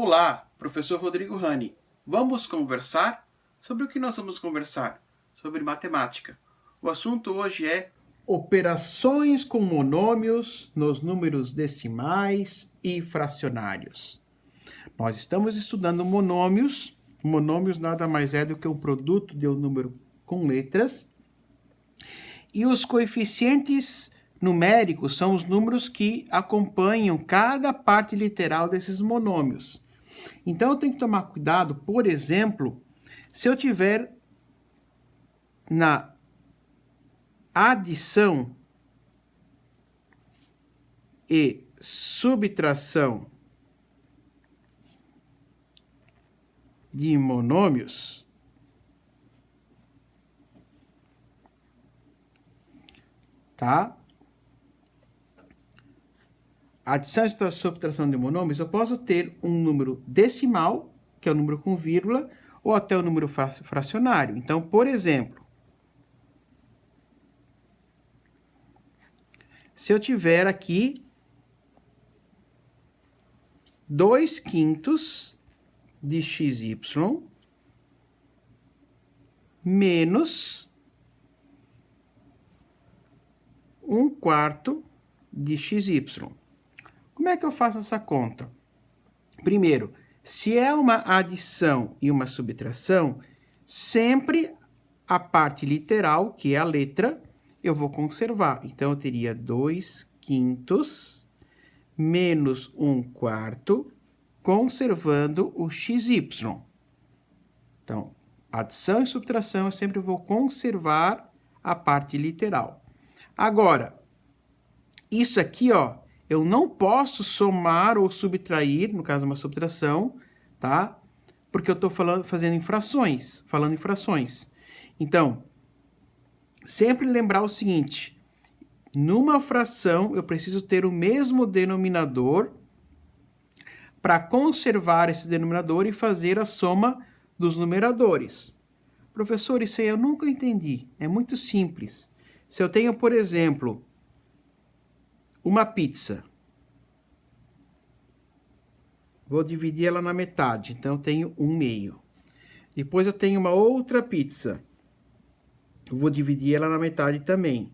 Olá, professor Rodrigo Rani. Vamos conversar? Sobre o que nós vamos conversar? Sobre matemática. O assunto hoje é operações com monômios nos números decimais e fracionários. Nós estamos estudando monômios. Monômios nada mais é do que um produto de um número com letras. E os coeficientes numéricos são os números que acompanham cada parte literal desses monômios. Então, eu tenho que tomar cuidado, por exemplo, se eu tiver na adição e subtração de monômios, tá? Adição e subtração de monômios, eu posso ter um número decimal, que é o número com vírgula, ou até o número fracionário. Então, por exemplo, se eu tiver aqui 2/5 de xy menos 1/4 de xy. Como é que eu faço essa conta? Primeiro, se é uma adição e uma subtração, sempre a parte literal, que é a letra, eu vou conservar. Então, eu teria 2/5 menos 1/4, conservando o xy. Então, adição e subtração, eu sempre vou conservar a parte literal. Agora, isso aqui, ó, eu não posso somar ou subtrair, no caso uma subtração, tá? Porque eu estou falando em frações. Então, sempre lembrar o seguinte, numa fração eu preciso ter o mesmo denominador para conservar esse denominador e fazer a soma dos numeradores. Professor, isso aí eu nunca entendi. É muito simples. Se eu tenho, por exemplo, uma pizza, vou dividir ela na metade, então eu tenho 1/2. Depois eu tenho uma outra pizza, vou dividir ela na metade também,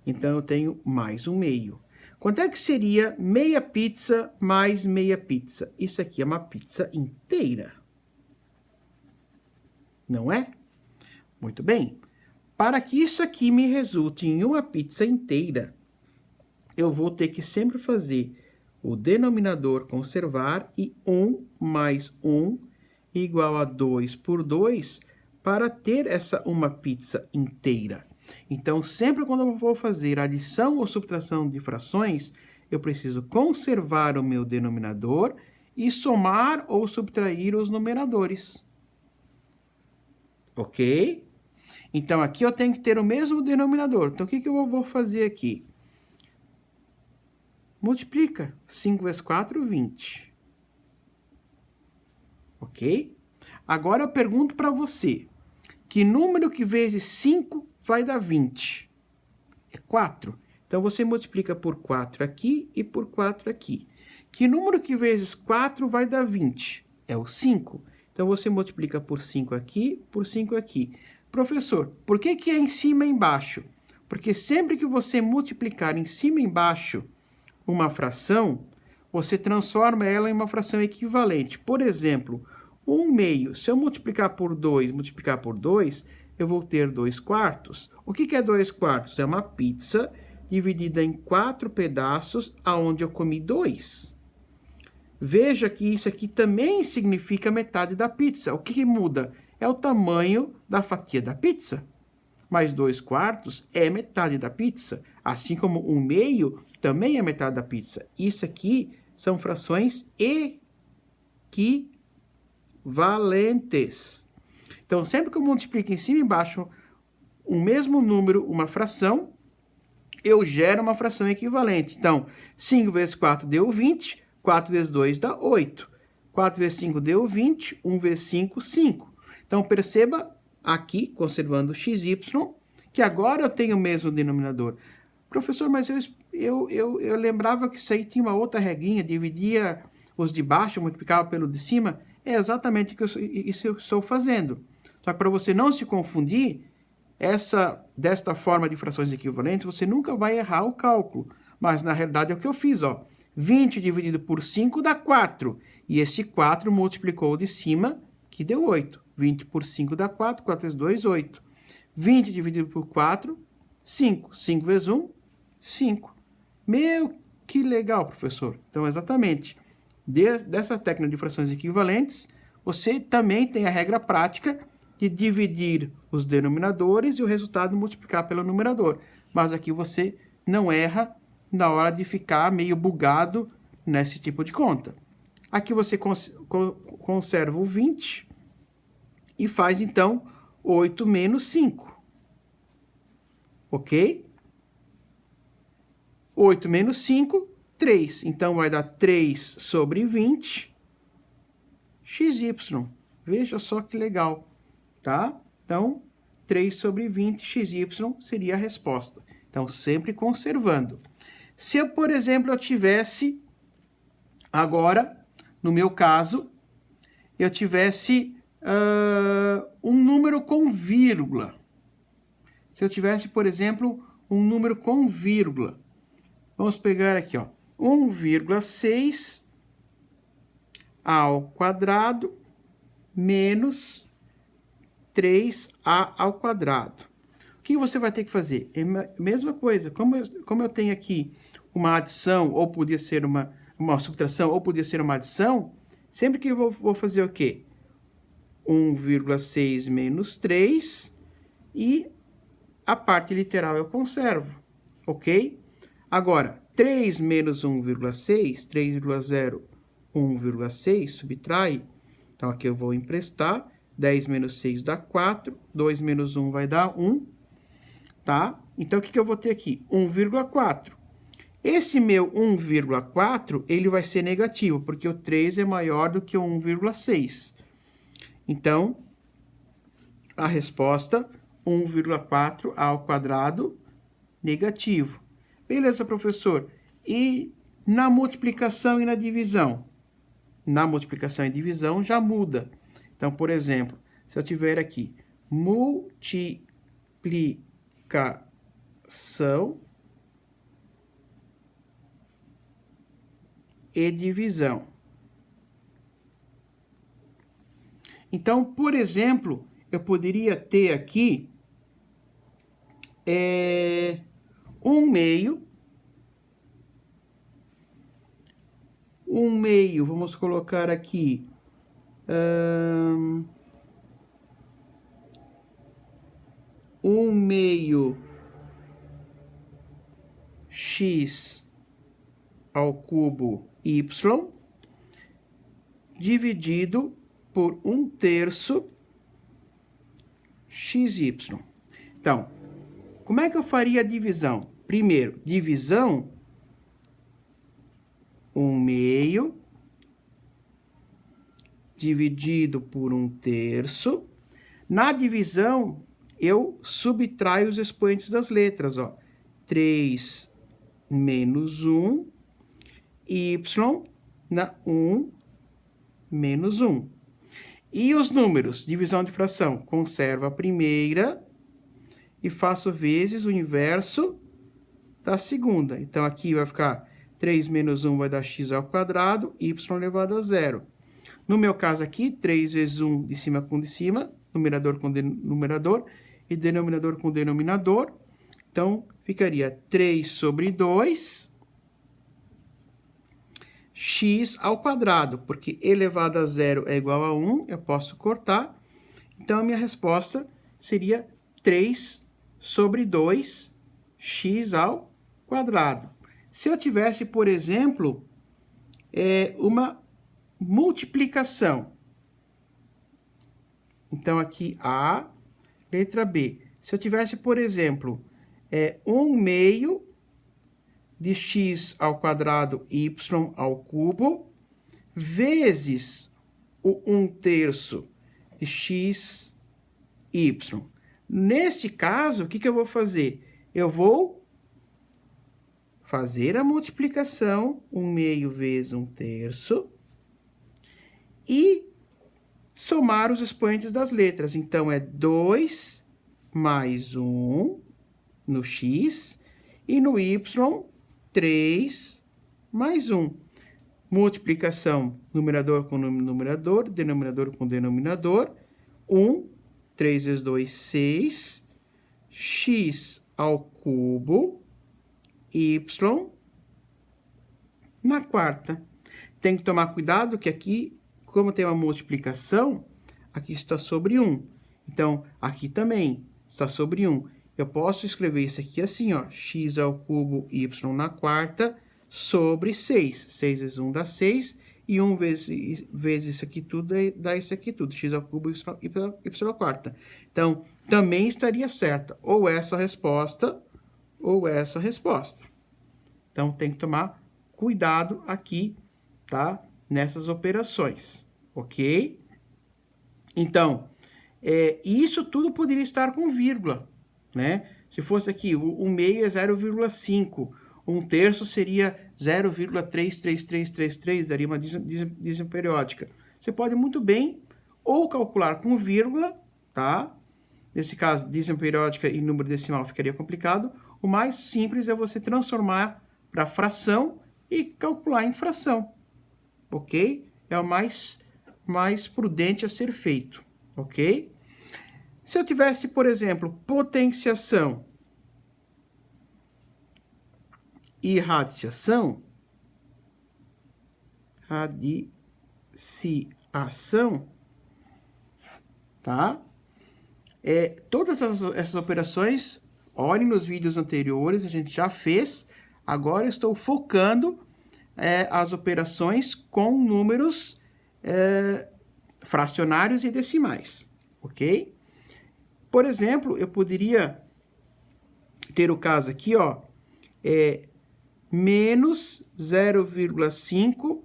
então eu tenho mais 1/2. Quanto é que seria meia pizza mais meia pizza? Isso aqui é uma pizza inteira, não é? Muito bem. Para que isso aqui me resulte em uma pizza inteira, eu vou ter que sempre fazer o denominador conservar e 1 mais 1 igual a 2 por 2 para ter uma pizza inteira. Então, sempre quando eu vou fazer adição ou subtração de frações, eu preciso conservar o meu denominador e somar ou subtrair os numeradores. Ok? Então, aqui eu tenho que ter o mesmo denominador. Então, o que eu vou fazer aqui? Multiplica 5 vezes 4, 20. Ok? Agora eu pergunto para você, que número que vezes 5 vai dar 20? É 4. Então, você multiplica por 4 aqui e por 4 aqui. Que número que vezes 4 vai dar 20? É o 5. Então, você multiplica por 5 aqui, por 5 aqui. Professor, por que é em cima e embaixo? Porque sempre que você multiplicar em cima e embaixo uma fração, você transforma ela em uma fração equivalente. Por exemplo, 1/2. Se eu multiplicar por 2, eu vou ter 2/4. O que é 2/4? É uma pizza dividida em 4 pedaços, aonde eu comi 2. Veja que isso aqui também significa metade da pizza. O que muda? É o tamanho da fatia da pizza. Mas 2/4 é metade da pizza, assim como 1/2 também é metade da pizza. Isso aqui são frações equivalentes. Então, sempre que eu multiplico em cima e embaixo o mesmo número, uma fração, eu gero uma fração equivalente. Então, 5 vezes 4 deu 20, 4 vezes 2 dá 8. 4 vezes 5 deu 20, 1 vezes 5, 5. Então, perceba aqui, conservando o xy, que agora eu tenho o mesmo denominador. Professor, mas eu lembrava que isso aí tinha uma outra regrinha, dividia os de baixo, eu multiplicava pelo de cima, é exatamente isso que eu estou fazendo. Só que para você não se confundir, desta forma de frações equivalentes, você nunca vai errar o cálculo. Mas, na realidade, é o que eu fiz, ó. 20 dividido por 5 dá 4. E esse 4 multiplicou o de cima, que deu 8. 20 por 5 dá 4. 4 vezes 2, 8. 20 dividido por 4, 5. 5 vezes 1, 5. Meu, que legal, professor. Então, exatamente, dessa técnica de frações equivalentes, você também tem a regra prática de dividir os denominadores e o resultado multiplicar pelo numerador. Mas aqui você não erra na hora de ficar meio bugado nesse tipo de conta. Aqui você conserva o 20 e faz, então, 8 menos 5. Ok? 8 menos 5, 3. Então, vai dar 3 sobre 20, xy. Veja só que legal, tá? Então, 3 sobre 20, xy seria a resposta. Então, sempre conservando. Se eu, por exemplo, eu tivesse, agora, no meu caso, eu tivesse um número com vírgula. Se eu tivesse, por exemplo, um número com vírgula. Vamos pegar aqui, ó, 1,6 ao quadrado menos 3a ao quadrado. O que você vai ter que fazer? É a mesma coisa. Como eu tenho aqui uma adição, ou podia ser uma subtração, ou podia ser uma adição, sempre que eu vou fazer o quê? 1,6 menos 3 e a parte literal eu conservo, ok? Agora, 3 menos 1,6, 3,0, 1,6, subtrai. Então, aqui eu vou emprestar. 10 menos 6 dá 4. 2 menos 1 vai dar 1. Tá? Então, o que eu vou ter aqui? 1,4. Esse meu 1,4, ele vai ser negativo, porque o 3 é maior do que o 1,6. Então, a resposta, 1,4 ao quadrado, negativo. Beleza, professor. E na multiplicação e na divisão? Na multiplicação e divisão já muda. Então, por exemplo, se eu tiver aqui multiplicação e divisão. Então, por exemplo, eu poderia ter aqui 1/2. 1/2, vamos colocar aqui 1/2 x ao cubo y dividido por 1/3 xy. Então, como é que eu faria a divisão? Primeiro, divisão 1/2 dividido por 1/3. Na divisão, eu subtraio os expoentes das letras, ó. 3 menos 1, y na 1 menos 1. E os números, divisão de fração, conservo a primeira e faço vezes o inverso da segunda. Então, aqui vai ficar 3 menos 1 vai dar x ao quadrado, y elevado a 0. No meu caso aqui, 3 vezes 1 de cima com de cima, numerador com numerador e denominador com denominador. Então, ficaria 3 sobre 2 x ao quadrado, porque elevado a 0 é igual a 1, eu posso cortar. Então, a minha resposta seria 3 sobre 2 x ao quadrado. Se eu tivesse, por exemplo, uma multiplicação. Então, aqui A, letra B. Se eu tivesse, por exemplo, 1/2 de x ao quadrado y ao cubo, vezes o 1/3 de x, y. Neste caso, o que eu vou fazer? Eu vou fazer a multiplicação, 1/2 vezes 1/3, e somar os expoentes das letras. Então, é 2 mais 1 no x e no y, 3 mais 1. Multiplicação, numerador com numerador, denominador com denominador. 1, 3 vezes 2, 6, x ao cubo, y na quarta. Tem que tomar cuidado que aqui, como tem uma multiplicação, aqui está sobre 1. Então, aqui também está sobre 1. Eu posso escrever isso aqui assim, ó, x ao cubo, y na quarta, sobre 6. 6 vezes 1 dá 6, e 1 vezes isso aqui tudo dá isso aqui tudo, x ao cubo, y à quarta. Então, também estaria certa, ou essa resposta, ou essa resposta. Então, tem que tomar cuidado aqui, tá? Nessas operações, ok? Então, isso tudo poderia estar com vírgula, né? Se fosse aqui, o meio é 0,5, 1/3 seria 0,33333, daria uma dízima periódica. Você pode muito bem ou calcular com vírgula, tá? Nesse caso, dízima periódica e número decimal ficaria complicado. O mais simples é você transformar para fração e calcular em fração, ok? É o mais prudente a ser feito, ok? Se eu tivesse, por exemplo, potenciação e radiciação, tá? Todas essas operações, olhem nos vídeos anteriores, a gente já fez. Agora eu estou focando as operações com números fracionários e decimais, ok? Por exemplo, eu poderia ter o caso aqui, ó, menos 0,5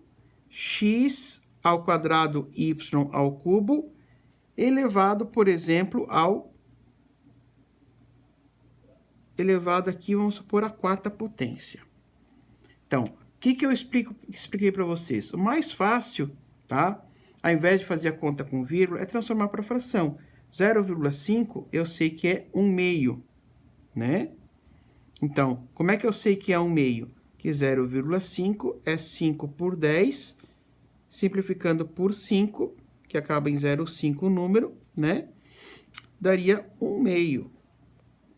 x ao quadrado y ao cubo, elevado, por exemplo, elevado aqui, vamos supor, à quarta potência. Então, o que eu expliquei para vocês? O mais fácil, tá? Ao invés de fazer a conta com vírgula, é transformar para fração. 0,5 eu sei que é 1/2, né? Então, como é que eu sei que é 1/2? Que 0,5 é 5 por 10, simplificando por 5, que acaba em 0,5 o número, né? Daria 1/2,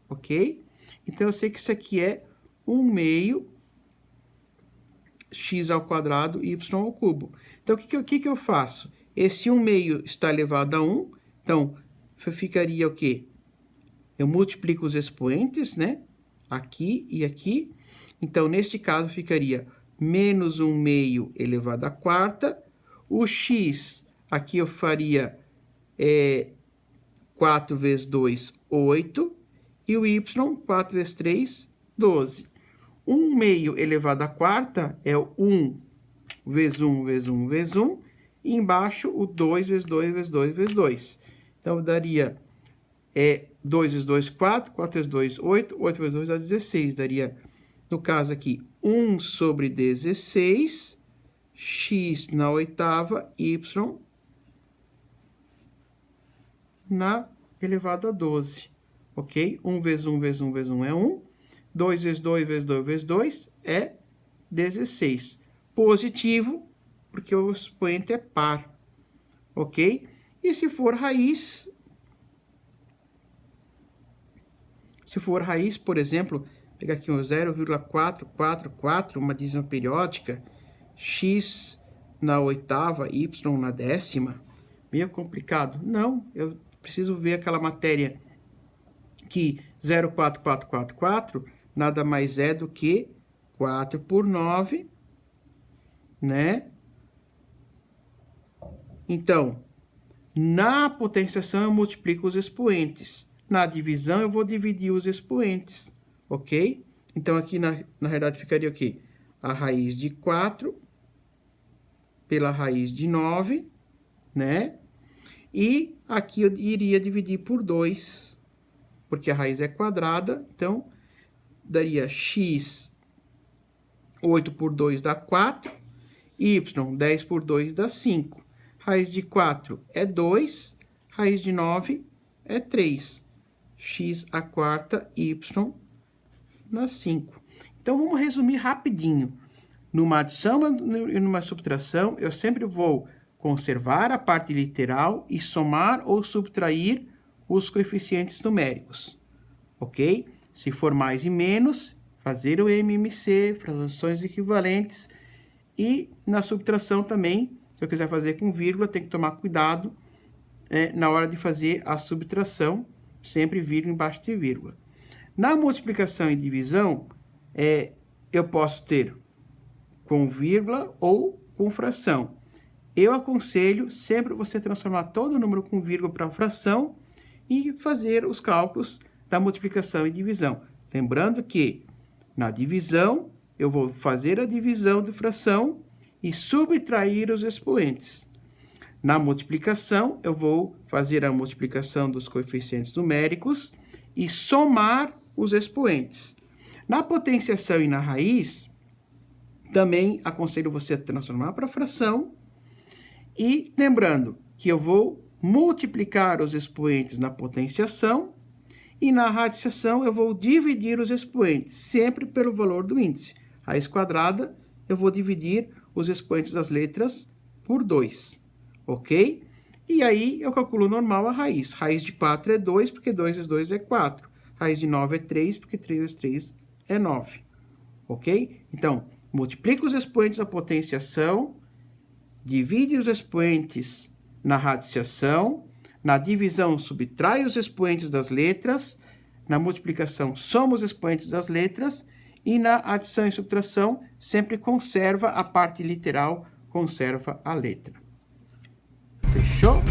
ok? Então, eu sei que isso aqui é 1/2 x ao quadrado, y ao cubo. Então, o que eu faço? Esse 1/2 está elevado a 1, então, ficaria o quê? Eu multiplico os expoentes, né? Aqui e aqui. Então, neste caso, ficaria menos 1/2 elevado à quarta. O x, aqui eu faria 4 vezes 2, 8. E o y, 4 vezes 3, 12. 1/2 elevado à quarta é o 1 vezes 1 vezes 1 vezes 1. E embaixo, o 2 vezes 2 vezes 2 vezes 2. Então, daria 2 vezes 2, 4. 4 vezes 2, 8. 8 vezes 2 dá 16. Daria, no caso aqui, 1 sobre 16. X na oitava, y na elevado a 12. Ok? 1 vezes 1 vezes 1 vezes 1 é 1. 2 vezes 2 vezes 2 vezes 2 é 16. Positivo, porque o expoente é par. Ok? E se for raiz, por exemplo, pegar aqui um 0,444, uma dízima periódica, x na oitava, y na décima, meio complicado. Não, eu preciso ver aquela matéria que 0,4444 nada mais é do que 4 por 9, né? Então, na potenciação eu multiplico os expoentes. Na divisão eu vou dividir os expoentes, ok? Então, aqui na realidade ficaria o quê? A raiz de 4 pela raiz de 9, né? E aqui eu iria dividir por 2, porque a raiz é quadrada, então daria x, 8 por 2 dá 4, y, 10 por 2 dá 5. raiz de 4 é 2, raiz de 9 é 3. X à quarta, y na 5. Então, vamos resumir rapidinho. Numa adição e numa subtração, eu sempre vou conservar a parte literal e somar ou subtrair os coeficientes numéricos, ok? Se for mais e menos, fazer o MMC, frações equivalentes, e na subtração também, se eu quiser fazer com vírgula, tem que tomar cuidado na hora de fazer a subtração, sempre vírgula embaixo de vírgula. Na multiplicação e divisão, eu posso ter com vírgula ou com fração. Eu aconselho sempre você transformar todo o número com vírgula para fração e fazer os cálculos da multiplicação e divisão. Lembrando que na divisão, eu vou fazer a divisão de fração e subtrair os expoentes. Na multiplicação, eu vou fazer a multiplicação dos coeficientes numéricos e somar os expoentes. Na potenciação e na raiz, também aconselho você a transformar para fração. E lembrando que eu vou multiplicar os expoentes na potenciação e na radiciação eu vou dividir os expoentes, sempre pelo valor do índice. Raiz quadrada, eu vou dividir os expoentes das letras por 2, ok? E aí eu calculo normal a raiz. Raiz de 4 é 2, porque 2 vezes 2 é 4. Raiz de 9 é 3, porque 3 vezes 3 é 9, ok? Então, multiplica os expoentes da potenciação, divide os expoentes na radiciação, na divisão subtrai os expoentes das letras, na multiplicação soma os expoentes das letras e na adição e subtração sempre conserva a parte literal, conserva a letra. Fechou?